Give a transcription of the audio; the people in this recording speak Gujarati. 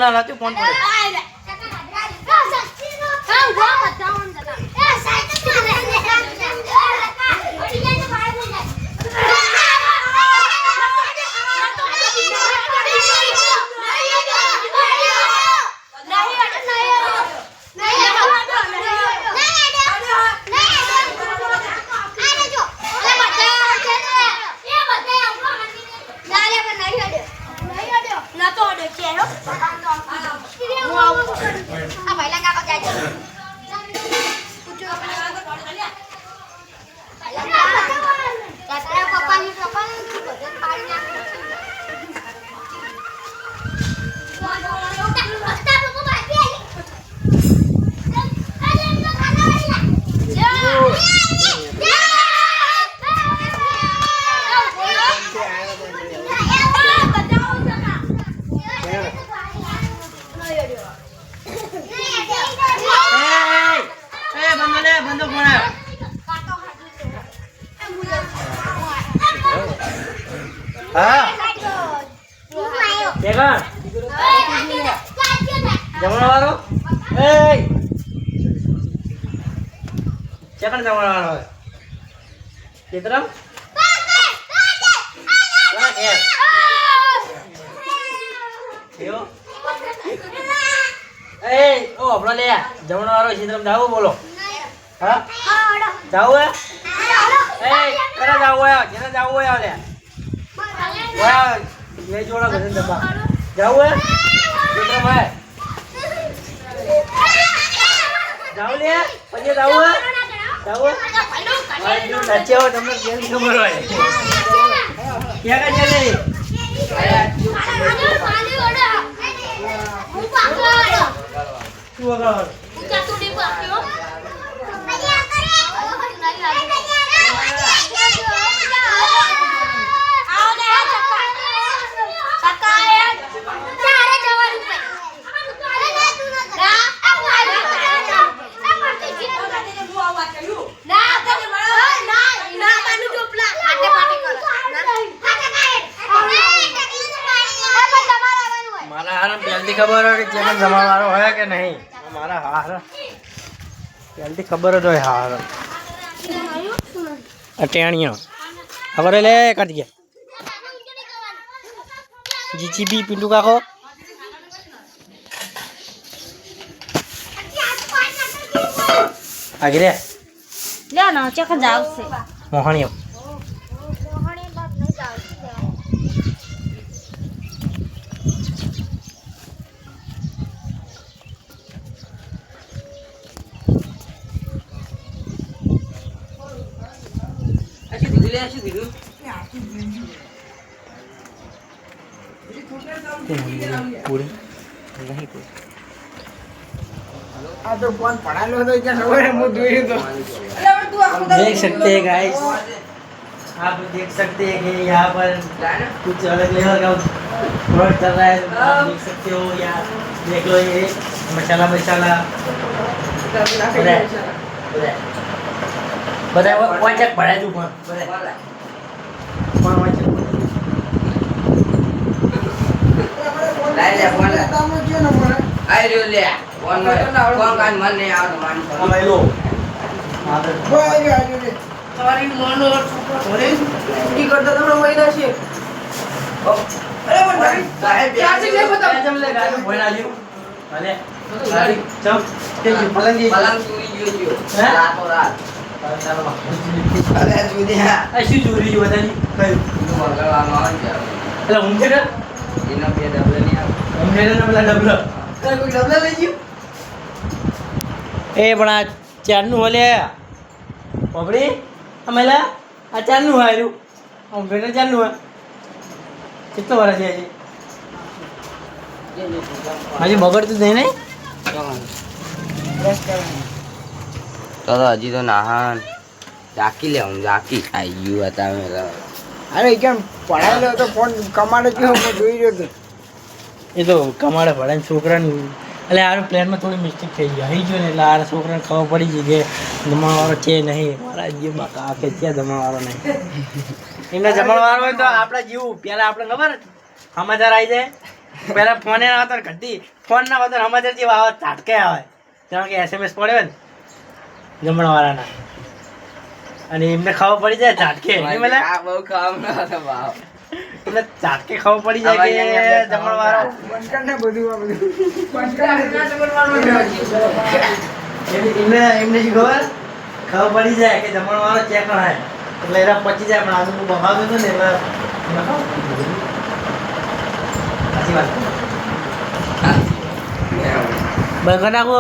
ના લાતું ફોન પડે જમણવારો ચકણ જમણવારો ચિત્રમ ઓ આપણો લે જમણવારો ચિત્રમ જાવું બોલો હા જાવું હે કરા જાવું હે જેને જાવું હે લે વાહ ये जोड़ा भजन दबा जाओ है बेटा भाई जाओ ले पजे जाओ है भाई जो नचे हो तुमने गेम खबर है क्या कर चले तू अगर क्या तू नहीं पाती हो खबर है कि चैनल जमावारो है कि नहीं हमारा हार जल्दी खबर है तो हार अटेणिया खबर है ले कर दिया जीजीबी पिंटू का को आगे ले ना चेक जाओ से मोहनियो तो फोन पड़ा लो तो क्या खबर है मुझे तो देख सकते हैं गाइस आप देख सकते हैं कि यहाँ पर कुछ अलग लेवल का प्रोडक्ट चल रहा है आप देख सकते हो यहाँ देख लो ये मसाला बताए वो कौन चेक पड़ा है तू कौन ले आई रे ले कौन कान मन नहीं आ मान भाई लो भाई रे તમારી મનો થોડે की करता तो वही ना छे अरे पण भाई चार्जिंग ले बताओ जम ले गाड़ी भोला लियो भले गाड़ी चम ते पलंग चोरी जो रातो रात अरे जुदिया ऐसी चोरी जो बतानी कई मंगलवा मान जा એટલે હું છે ને એનો બે ડબલ ની આવે હું છે ને પેલા ડબલ કોઈ ડબલ લઈ ગયો એ પણ આ ચારનું હોલે પબડી અમેલા આ ચારનું હાર્યું હું બેટા ચારનું હે કેટલો વર્ષ છે હજી બગડતું નહીં નહીં તો હજી તો નાહાન જાકી લે હું જાકી આવી ગયું હતા મેં અરે કેમ પડાયેલો તો ફોન કમાડે કેવો જોઈ રહ્યો તો એ તો કમાડે ભણાય છોકરાને એટલે આ પ્લેનમાં થોડી મિસ્ટેક થઈ ગઈ અહીં ગયો ને એટલે આ છોકરાને ખબર પડી ગઈ કે જમણવાળો છે નહીં મારા જે બાકા કે ત્યાં જમણવાળો નહીં એમને જમણવાળો હોય તો આપણે જીવું પહેલાં આપણે ખબર સમાચાર આવી જાય પેલા ફોને ના આવતો ઘટી ફોન ના આવતો સમાચાર જેવા આવે ઝાટકે આવે કારણ કે SMS પડ્યો ને જમણવાળાના અને એમને ખબર પડી જાય ઝાટકે નહીં પેલા આ બહુ કામ ના હતો ભાવ એટલે ઝાટકે ખબર પડી જાય કે જમણવાળો બંધ બધું આ બધું એમને શું ખબર પડી જાય કે જમણવાળો ચેક થાય એટલે એના પચી જાય પણ આજુ બહાવ્યું હતું ને એટલે સાચી વાત બંધ કરી નાખો